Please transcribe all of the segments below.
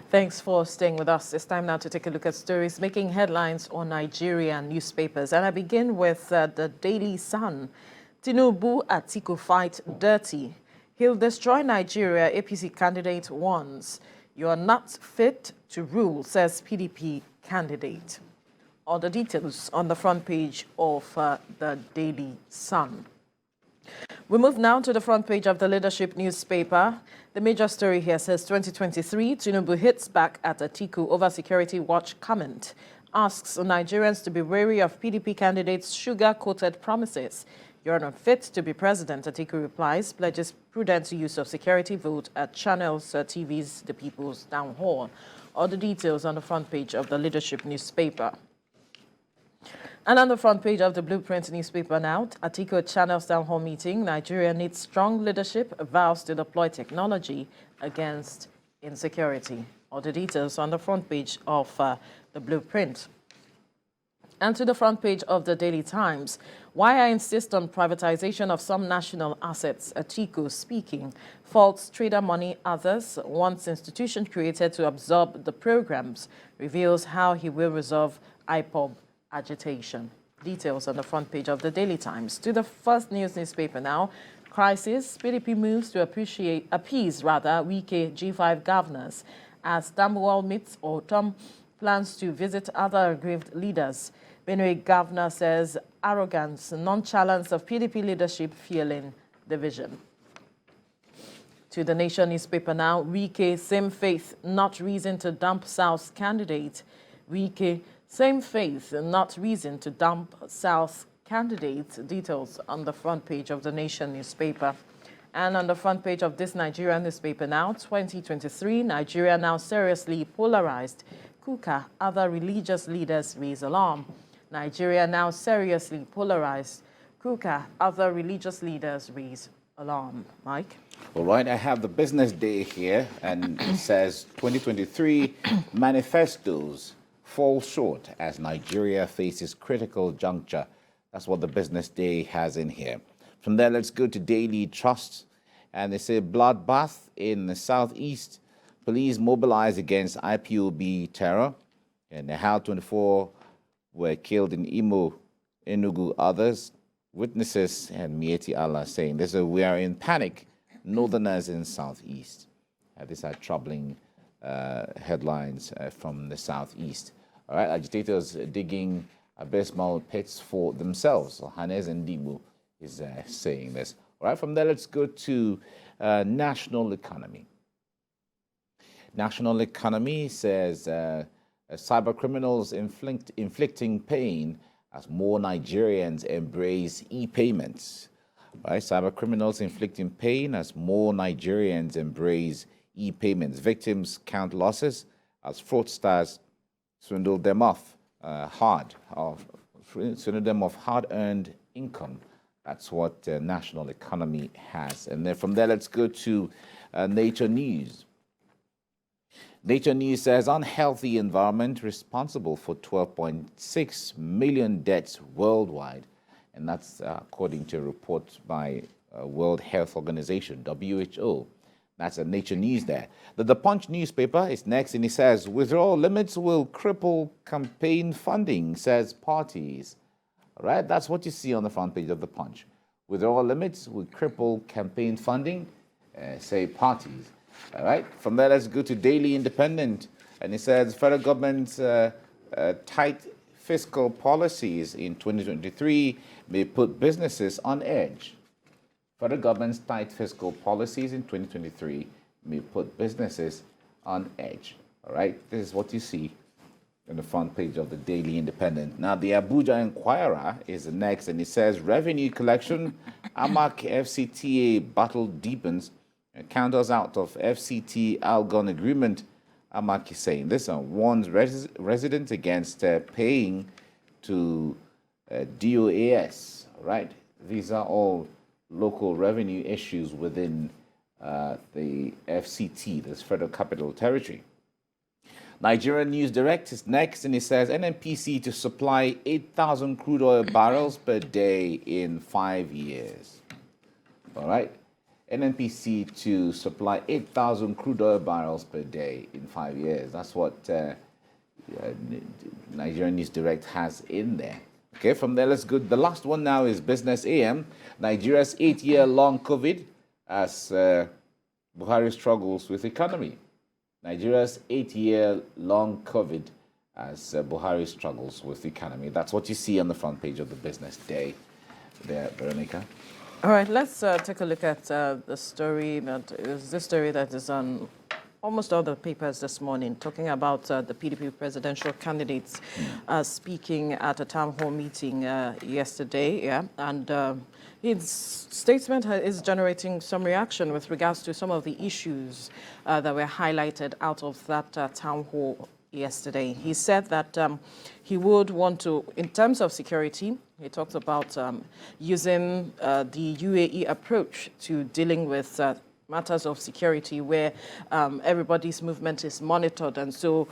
Thanks for staying with us. It's time now to take a look at stories making headlines on Nigerian newspapers. And I begin with the Daily Sun. Tinubu Atiku fight dirty. He'll destroy Nigeria, APC candidate warns. You are not fit to rule, says PDP candidate. All the details on the front page of the Daily Sun. We move now to the front page of the Leadership newspaper. The major story here says 2023, Tinubu hits back at Atiku over Security Watch comment. Asks Nigerians to be wary of PDP candidates' sugar-coated promises. You're not fit to be president, Atiku replies, pledges prudent use of security vote at Channels TV's The People's Town Hall. All the details on the front page of the Leadership newspaper. And on the front page of the Blueprint newspaper now, Atiku Channels Town Hall meeting, Nigeria needs strong leadership, vows to deploy technology against insecurity. All the details on the front page of the Blueprint. And to the front page of the Daily Times, why I insist on privatization of some national assets, Atiku speaking, faults trader money others, wants institution created to absorb the programs, reveals how he will resolve IPOB agitation. Details on the front page of the Daily Times. To the first newspaper now, crisis, PDP moves to appease Wike G5 governors as Tambuwal meets autumn, plans to visit other aggrieved leaders. Benue governor says arrogance, nonchalance of PDP leadership fueling division. To the Nation newspaper now, Wike, same faith, not reason to dump South's candidate. Wike, same faith, not reason to dump South candidates. Details on the front page of the Nation newspaper. And on the front page of this Nigerian newspaper now, 2023, Nigeria now seriously polarized. Kuka, other religious leaders raise alarm. Nigeria now seriously polarized. Kuka, other religious leaders raise alarm. Mike? All right, I have the business day here, and it says 2023 manifestos fall short as Nigeria faces critical juncture. That's what the business day has in here. From there, let's go to Daily Trust. And they say bloodbath in the southeast. Police mobilize against IPOB terror. And the HAL 24 were killed in Imo, Enugu, others. Witnesses and Mieti Allah saying this: we are in panic, northerners in southeast. These are troubling headlines from the southeast. All right, agitators digging abysmal pits for themselves. So Hanez Ndibu is saying this. All right, from there, let's go to national economy. National economy says cyber criminals inflicting pain as more Nigerians embrace e-payments. All right, cyber criminals inflicting pain as more Nigerians embrace e-payments. Victims count losses as fraudsters swindle them of hard-earned income. That's what the national economy has. And then from there, let's go to Nature News. Nature News says unhealthy environment responsible for 12.6 million deaths worldwide. And that's according to a report by World Health Organization, WHO. That's a Nature News there. The Punch newspaper is next, and it says, withdrawal limits will cripple campaign funding, says parties. All right, that's what you see on the front page of the Punch. Withdrawal limits will cripple campaign funding, say parties. All right, from there, let's go to Daily Independent, and it says federal government's tight fiscal policies in 2023 may put businesses on edge. Federal government's tight fiscal policies in 2023 may put businesses on edge. All right, this is what you see on the front page of the Daily Independent. Now, the Abuja Inquirer is the next, and it says revenue collection, AMAC FCTA battle deepens, counters out of FCT Algon agreement. AMAC is saying this warns residents against paying to DOAS. All right, these are all local revenue issues within the FCT, this Federal Capital Territory. Nigerian News Direct is next, and it says NNPC to supply 8,000 crude oil barrels per day in 5 years. All right. NNPC to supply 8,000 crude oil barrels per day in 5 years. That's what Nigerian News Direct has in there. Okay, from there, let's go. The last one now is Business AM. Nigeria's 8-year-long COVID as Buhari struggles with economy. Nigeria's 8-year-long COVID as Buhari struggles with the economy. That's what you see on the front page of the Business Day there, Veronica. All right, let's take a look at the story that is this story that is on almost all the papers this morning, talking about the PDP presidential candidates speaking at a town hall meeting yesterday. Yeah, and his statement is generating some reaction with regards to some of the issues that were highlighted out of that town hall yesterday. He said that he would want to, in terms of security, he talked about using the UAE approach to dealing with matters of security where everybody's movement is monitored, and so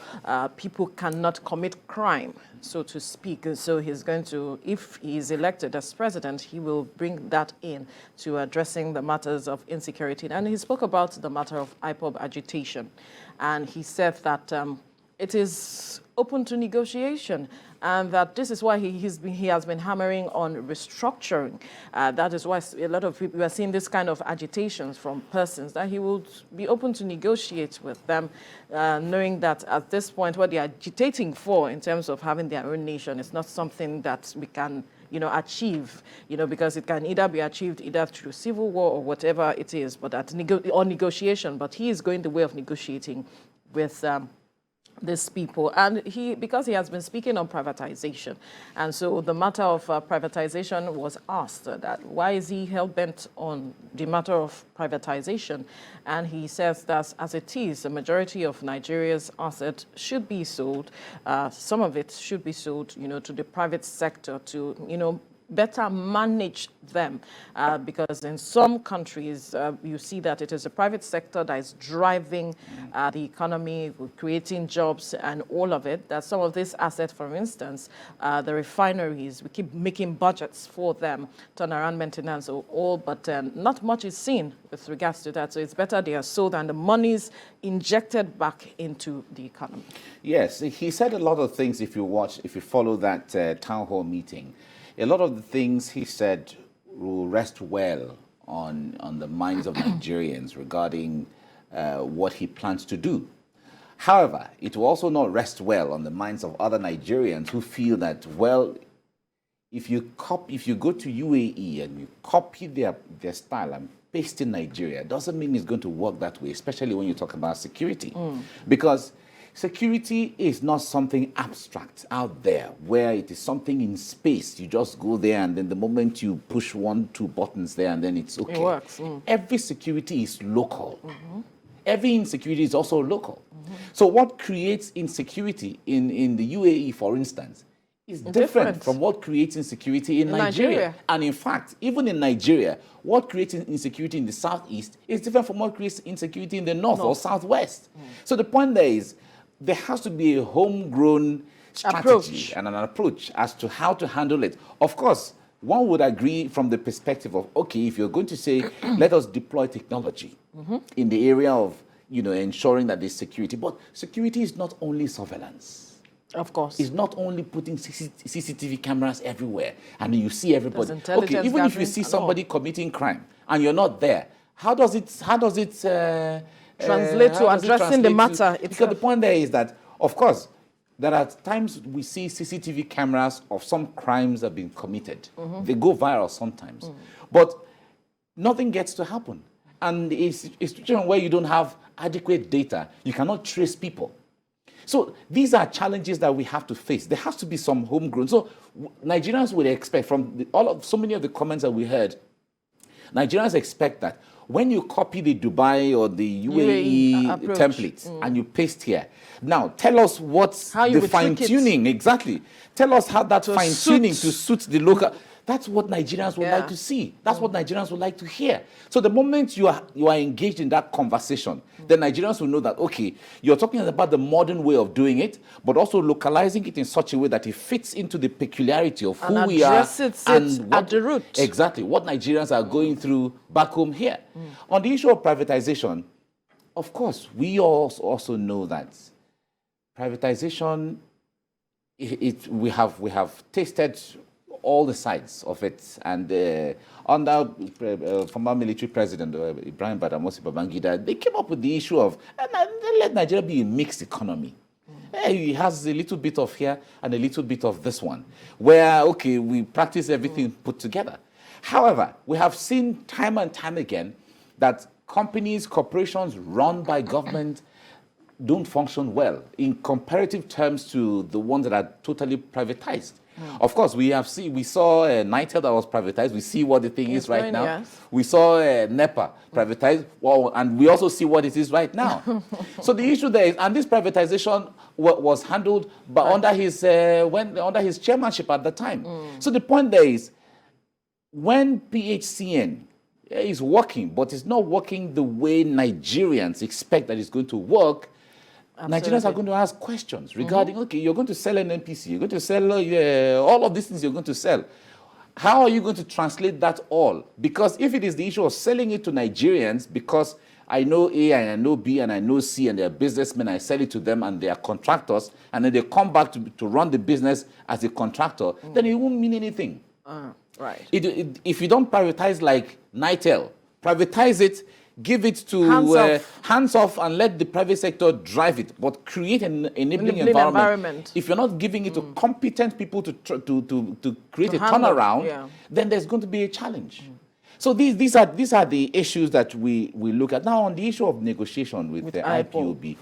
people cannot commit crime, so to speak. And so he's going to, if he is elected as president, he will bring that in to addressing the matters of insecurity. And he spoke about the matter of IPOB agitation. And he said that it is open to negotiation, and that this is why he has been hammering on restructuring. That is why a lot of people are seeing this kind of agitations from persons, that he will be open to negotiate with them, knowing that at this point what they are agitating for in terms of having their own nation is not something that we can achieve, because it can either be achieved either through civil war or whatever it is, but or negotiation. But he is going the way of negotiating with these people, and because he has been speaking on privatization, and so the matter of privatization was asked that why is he hell-bent on the matter of privatization, and he says that as it is, the majority of Nigeria's assets should be sold, some of it should be sold, to the private sector to, better manage them, because in some countries you see that it is the private sector that is driving the economy, creating jobs and all of it. That some of these assets, for instance, the refineries, we keep making budgets for them, turnaround maintenance or all, but not much is seen with regards to that. So it's better they are sold and the money's injected back into the economy. Yes, he said a lot of things. If you follow that town hall meeting, a lot of the things he said will rest well on the minds of Nigerians regarding what he plans to do. However, it will also not rest well on the minds of other Nigerians who feel that, well, if you go to UAE and you copy their style and paste in Nigeria, doesn't mean it's going to work that way, especially when you talk about security. Because security is not something abstract out there where it is something in space. You just go there and then the moment you push 1-2 buttons there and then it's okay. It works. Every security is local. Every insecurity is also local. So what creates insecurity in the UAE, for instance, is different from what creates insecurity in Nigeria. And in fact, even in Nigeria, what creates insecurity in the southeast is different from what creates insecurity in the north or southwest. So the point there is, there has to be a homegrown strategy and an approach as to how to handle it. Of course, one would agree from the perspective of, okay, if you're going to say, let us deploy technology in the area of, ensuring that there's security. But security is not only surveillance. Of course. It's not only putting CCTV cameras everywhere and you see everybody. Okay, even if you see somebody committing crime and you're not there, how does it translate to addressing the matter? Because the point there is that, of course, there are times we see CCTV cameras of some crimes that have been committed. They go viral sometimes. But nothing gets to happen. And it's a situation where you don't have adequate data. You cannot trace people. So these are challenges that we have to face. There has to be some homegrown. So Nigerians would expect from so many of the comments that we heard, Nigerians expect that when you copy the Dubai or the UAE templates and you paste here, now tell us what's the fine-tuning. Exactly. Tell us how that fine-tuning to suit the local. That's what Nigerians would like to see. That's what Nigerians would like to hear. So the moment you are engaged in that conversation, then Nigerians will know that, okay, you're talking about the modern way of doing it, but also localizing it in such a way that it fits into the peculiarity of who we are and at the root. Exactly, what Nigerians are going through back home here. On the issue of privatization, of course, we also know that privatization, we have tasted all the sides of it, and under former military president Ibrahim Badamasi Babangida, they came up with the issue of let Nigeria be a mixed economy. It has a little bit of here and a little bit of this one, where, okay, we practice everything put together. However, we have seen time and time again that companies, corporations run by government don't function well in comparative terms to the ones that are totally privatized. Of course, we saw Nitel that was privatized. We see what the thing is right now. Yes. We saw NEPA privatized, well, and we also see what it is right now. So the issue there is, and this privatization was handled by under his chairmanship at the time. So the point there is, when PHCN is working, but it's not working the way Nigerians expect that it's going to work, Nigerians are going to ask questions regarding, okay, you're going to sell an NPC, you're going to sell all of these things you're going to sell. How are you going to translate that all? Because if it is the issue of selling it to Nigerians, because I know A and I know B and I know C and they're businessmen, I sell it to them and they are contractors, and then they come back to run the business as a contractor, then it won't mean anything. Right. If you don't privatize like Nitel, privatize it, give it to hands off and let the private sector drive it, but create an enabling environment. If you're not giving it to competent people to create a turnaround, then there's going to be a challenge. So these are the issues that we look at. Now, on the issue of negotiation with the IPOB,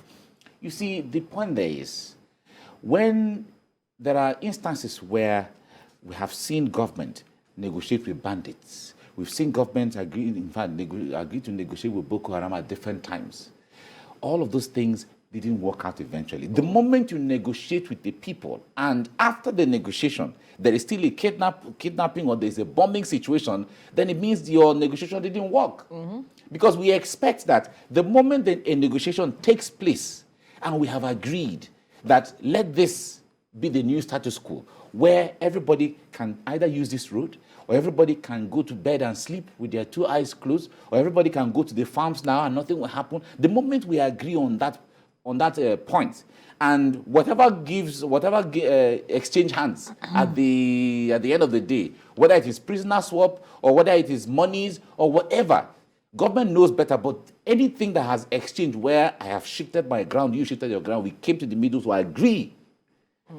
you see, the point there is, when there are instances where we have seen government negotiate with bandits, we've seen governments agree to negotiate with Boko Haram at different times. All of those things didn't work out eventually. The moment you negotiate with the people, and after the negotiation, there is still a kidnapping or there's a bombing situation, then it means your negotiation didn't work. Because we expect that the moment that a negotiation takes place, and we have agreed that let this be the new status quo, where everybody can either use this road, or everybody can go to bed and sleep with their two eyes closed, or everybody can go to the farms now and nothing will happen. The moment we agree on that point, and whatever exchange hands at the end of the day, whether it is prisoner swap or whether it is monies or whatever, government knows better. But anything that has exchanged where I have shifted my ground, you shifted your ground, we came to the middle to agree.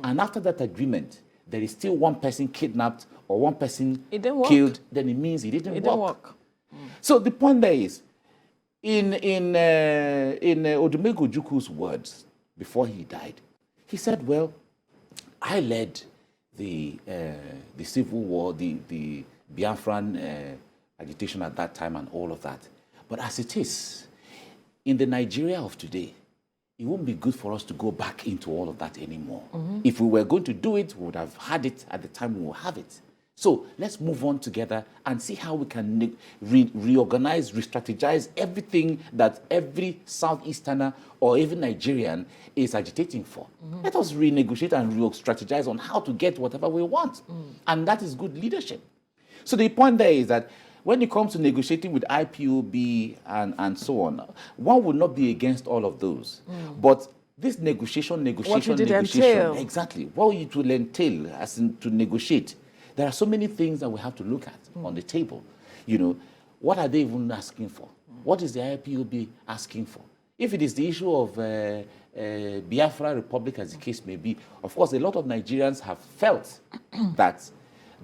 And after that agreement, there is still one person kidnapped or one person killed, then it means it didn't work. So the point there is, in Odumegwu Ojukwu's words before he died, he said, well, I led the civil war, the Biafran agitation at that time and all of that. But as it is, in the Nigeria of today, it won't be good for us to go back into all of that anymore. If we were going to do it, we would have had it at the time we will have it. So let's move on together and see how we can reorganize, re-strategize everything that every Southeasterner or even Nigerian is agitating for. Let us renegotiate and re-strategize on how to get whatever we want. And that is good leadership. So the point there is that when it comes to negotiating with IPOB and so on, one would not be against all of those. But this negotiation, exactly, what it will entail as in to negotiate, there are so many things that we have to look at on the table. You know, what are they even asking for? What is the IPOB asking for? If it is the issue of Biafra Republic, as the case may be, of course, a lot of Nigerians have felt that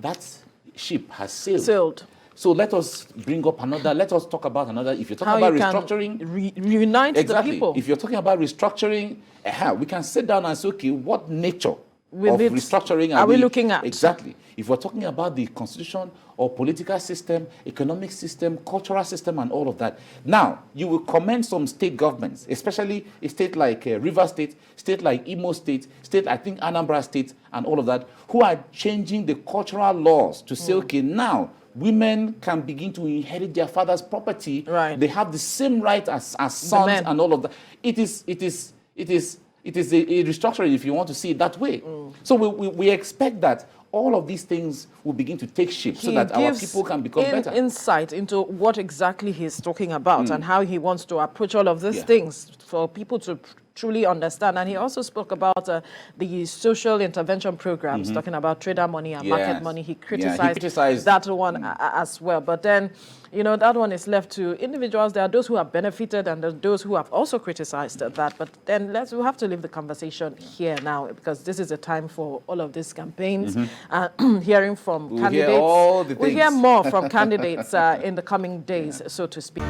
that ship has sailed. So let us bring up another, let us talk about another. If you're talking about restructuring, reunite the people. If you're talking about restructuring, we can sit down and say, okay, what nature With of restructuring are we looking at? Exactly. If we're talking about the constitution or political system, economic system, cultural system, and all of that. Now, you will commend some state governments, especially a state like Rivers State, state like Imo State, state, I think Anambra State, and all of that, who are changing the cultural laws to say, okay, now women can begin to inherit their father's property. Right. They have the same right as sons and all of that. It is a restructuring, if you want to see it that way. So we expect that all of these things will begin to take shape so that our people can become better. Insight into what exactly he's talking about and how he wants to approach all of these things for people to truly understand. And he also spoke about the social intervention programs, talking about trader money and market money. He criticized that one as well. But then, you know, that one is left to individuals. There are those who have benefited and there are those who have also criticized that. But then we'll have to leave the conversation here now, because this is a time for all of these campaigns. Hearing from candidates. Hear all the things. We'll hear more from candidates in the coming days, so to speak.